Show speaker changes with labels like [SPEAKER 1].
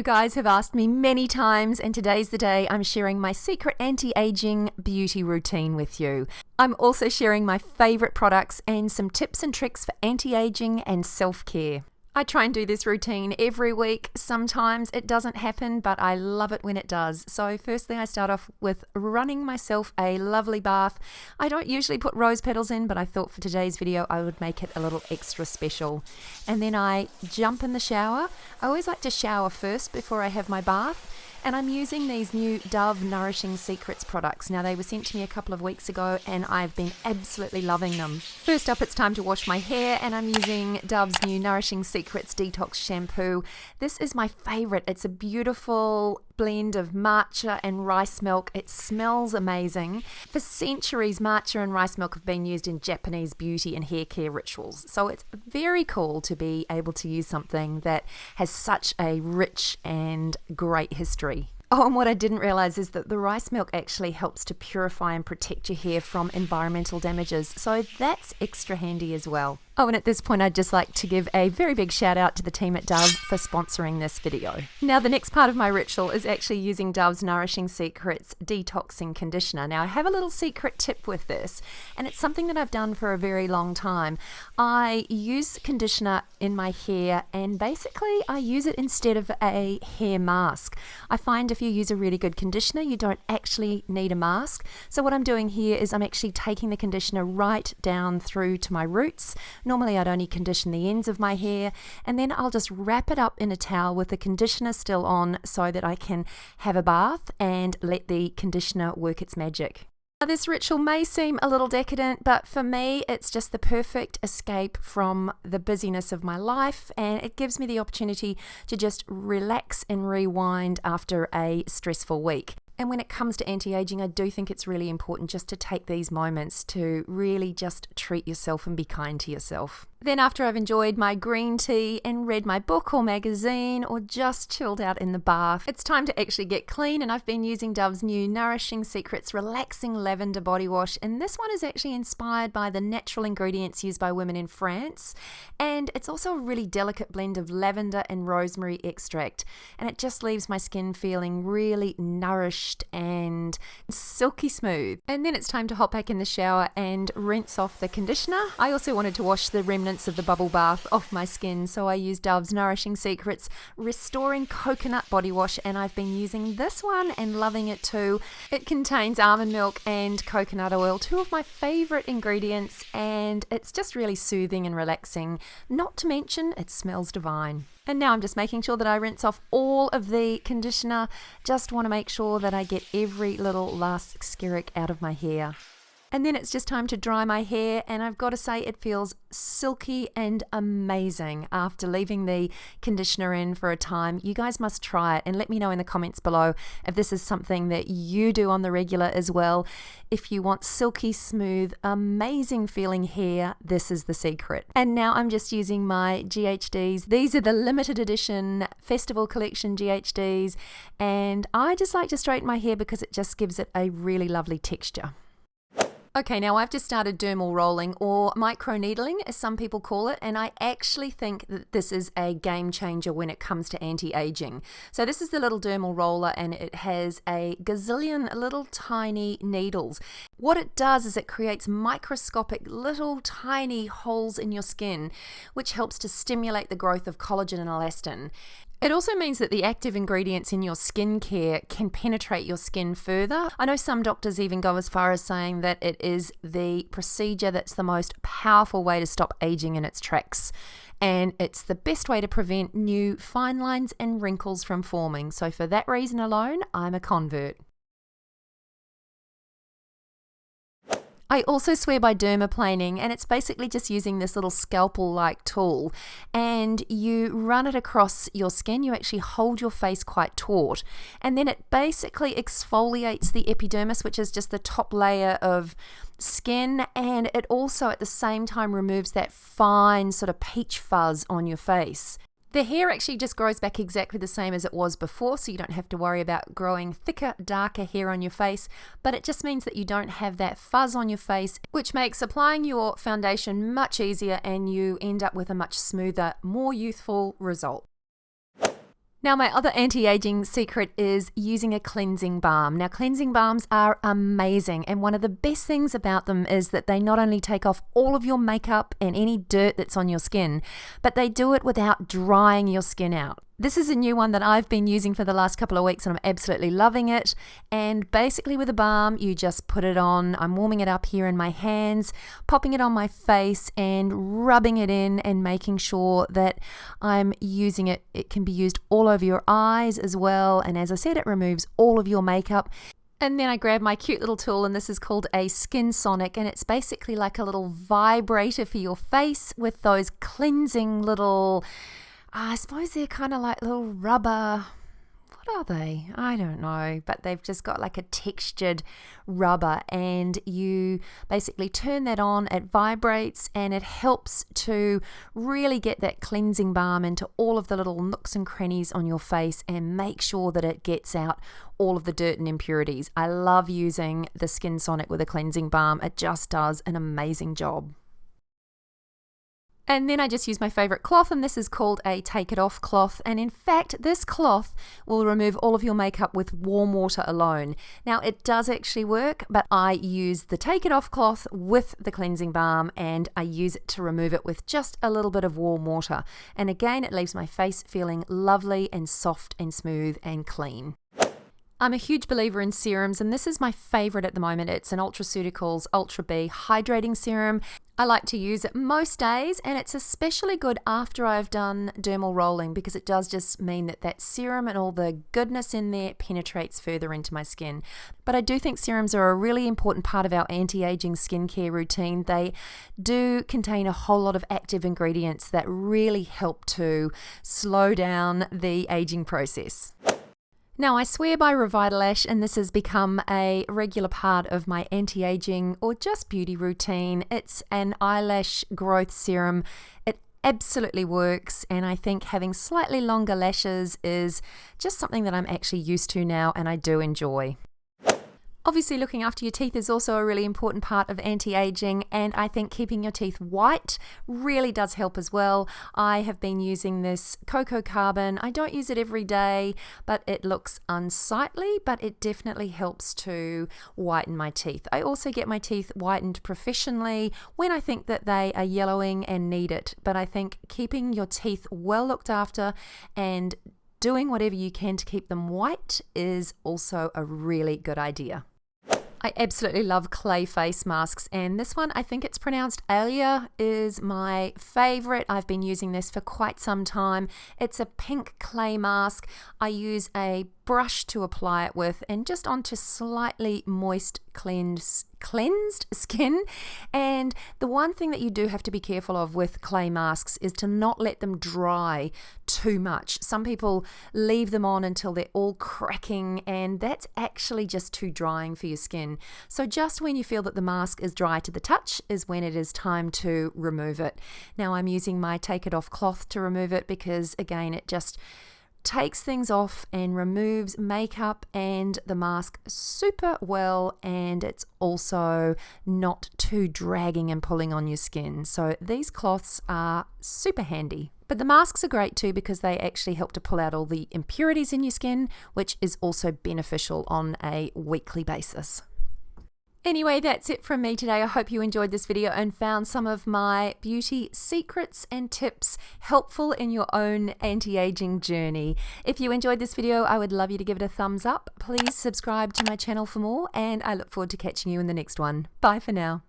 [SPEAKER 1] You guys have asked me many times, and today's the day I'm sharing my secret anti-aging beauty routine with you. I'm also sharing my favorite products and some tips and tricks for anti-aging and self-care. I try and do this routine every week. Sometimes it doesn't happen, but I love it when it does. So firstly, I start off with running myself a lovely bath. I don't usually put rose petals in, but I thought for today's video I would make it a little extra special. And then I jump in the shower. I always like to shower first before I have my bath. And I'm using these new Dove Nourishing Secrets products. Now, they were sent to me a couple of weeks ago and I've been absolutely loving them. First up, it's time to wash my hair, and I'm using Dove's new Nourishing Secrets Detox Shampoo. This is my favorite. It's a beautiful blend of matcha and rice milk. It smells amazing. For centuries, matcha and rice milk have been used in Japanese beauty and hair care rituals. So it's very cool to be able to use something that has such a rich and great history. Oh, and what I didn't realize is that the rice milk actually helps to purify and protect your hair from environmental damages. So that's extra handy as well. Oh, and at this point, I'd just like to give a very big shout out to the team at Dove for sponsoring this video. Now, the next part of my ritual is actually using Dove's Nourishing Secrets Detoxing Conditioner. Now, I have a little secret tip with this, and it's something that I've done for a very long time. I use conditioner in my hair, and basically I use it instead of a hair mask. I find if you use a really good conditioner, you don't actually need a mask. So what I'm doing here is I'm actually taking the conditioner right down through to my roots. Normally I'd only condition the ends of my hair, and then I'll just wrap it up in a towel with the conditioner still on so that I can have a bath and let the conditioner work its magic. Now, this ritual may seem a little decadent, but for me it's just the perfect escape from the busyness of my life, and it gives me the opportunity to just relax and rewind after a stressful week. And when it comes to anti-aging, I do think it's really important just to take these moments to really just treat yourself and be kind to yourself. Then after I've enjoyed my green tea and read my book or magazine or just chilled out in the bath, it's time to actually get clean, and I've been using Dove's new Nourishing Secrets Relaxing Lavender Body Wash, and this one is actually inspired by the natural ingredients used by women in France, and it's also a really delicate blend of lavender and rosemary extract, and it just leaves my skin feeling really nourished and silky smooth. And then it's time to hop back in the shower and rinse off the conditioner. I also wanted to wash the remnants of the bubble bath off my skin, so I used Dove's Nourishing Secrets Restoring Coconut Body Wash, and I've been using this one and loving it too. It contains almond milk and coconut oil, two of my favorite ingredients, and it's just really soothing and relaxing, not to mention it smells divine. And now I'm just making sure that I rinse off all of the conditioner. Just want to make sure that I get every little last skerrick out of my hair. And then it's just time to dry my hair, and I've got to say it feels silky and amazing after leaving the conditioner in for a time. You guys must try it and let me know in the comments below if this is something that you do on the regular as well. If you want silky, smooth, amazing feeling hair, this is the secret. And now I'm just using my GHDs. These are the limited edition Festival Collection GHDs, and I just like to straighten my hair because it just gives it a really lovely texture. Okay, now I've just started dermal rolling, or microneedling as some people call it, and I actually think that this is a game changer when it comes to anti-aging. So this is the little dermal roller, and it has a gazillion little tiny needles. What it does is it creates microscopic little tiny holes in your skin, which helps to stimulate the growth of collagen and elastin. It also means that the active ingredients in your skincare can penetrate your skin further. I know some doctors even go as far as saying that it is the procedure that's the most powerful way to stop aging in its tracks. And it's the best way to prevent new fine lines and wrinkles from forming. So for that reason alone, I'm a convert. I also swear by dermaplaning, and it's basically just using this little scalpel-like tool, and you run it across your skin. You actually hold your face quite taut, and then it basically exfoliates the epidermis, which is just the top layer of skin, and it also at the same time removes that fine sort of peach fuzz on your face. The hair actually just grows back exactly the same as it was before, so you don't have to worry about growing thicker, darker hair on your face, but it just means that you don't have that fuzz on your face, which makes applying your foundation much easier, and you end up with a much smoother, more youthful result. Now, my other anti-aging secret is using a cleansing balm. Now, cleansing balms are amazing, and one of the best things about them is that they not only take off all of your makeup and any dirt that's on your skin, but they do it without drying your skin out. This is a new one that I've been using for the last couple of weeks and I'm absolutely loving it. And basically with a balm, you just put it on. I'm warming it up here in my hands, popping it on my face and rubbing it in and making sure that I'm using it. It can be used all over your eyes as well. And as I said, it removes all of your makeup. And then I grab my cute little tool, and this is called a Skin Sonic, and it's basically like a little vibrator for your face with those cleansing little, I suppose they're kind of like little rubber, what are they? I don't know, but they've just got like a textured rubber, and you basically turn that on, it vibrates, and it helps to really get that cleansing balm into all of the little nooks and crannies on your face and make sure that it gets out all of the dirt and impurities. I love using the Skin Sonic with a cleansing balm. It just does an amazing job. And then I just use my favorite cloth, and this is called a Take It Off cloth. And in fact, this cloth will remove all of your makeup with warm water alone. Now, it does actually work, but I use the Take It Off cloth with the cleansing balm, and I use it to remove it with just a little bit of warm water. And again, it leaves my face feeling lovely and soft and smooth and clean. I'm a huge believer in serums, and this is my favorite at the moment. It's an Ultraceuticals Ultra B Hydrating Serum. I like to use it most days, and it's especially good after I've done dermal rolling because it does just mean that that serum and all the goodness in there penetrates further into my skin. But I do think serums are a really important part of our anti-aging skincare routine. They do contain a whole lot of active ingredients that really help to slow down the aging process. Now, I swear by Revitalash, and this has become a regular part of my anti-aging or just beauty routine. It's an eyelash growth serum. It absolutely works, and I think having slightly longer lashes is just something that I'm actually used to now and I do enjoy. Obviously, looking after your teeth is also a really important part of anti-aging, and I think keeping your teeth white really does help as well. I have been using this Cocoa Carbon. I don't use it every day, but it looks unsightly, but it definitely helps to whiten my teeth. I also get my teeth whitened professionally when I think that they are yellowing and need it, but I think keeping your teeth well looked after and doing whatever you can to keep them white is also a really good idea. I absolutely love clay face masks, and this one, I think it's pronounced Alia, is my favorite. I've been using this for quite some time. It's a pink clay mask. I use a brush to apply it with and just onto slightly moist cleansed skin. And the one thing that you do have to be careful of with clay masks is to not let them dry too much. Some people leave them on until they're all cracking, and that's actually just too drying for your skin. So just when you feel that the mask is dry to the touch is when it is time to remove it. Now, I'm using my Take It Off cloth to remove it because, again, it just takes things off and removes makeup and the mask super well, and it's also not too dragging and pulling on your skin. So these cloths are super handy. But the masks are great too because they actually help to pull out all the impurities in your skin, which is also beneficial on a weekly basis. Anyway, that's it from me today. I hope you enjoyed this video and found some of my beauty secrets and tips helpful in your own anti-aging journey. If you enjoyed this video, I would love you to give it a thumbs up. Please subscribe to my channel for more, and I look forward to catching you in the next one. Bye for now.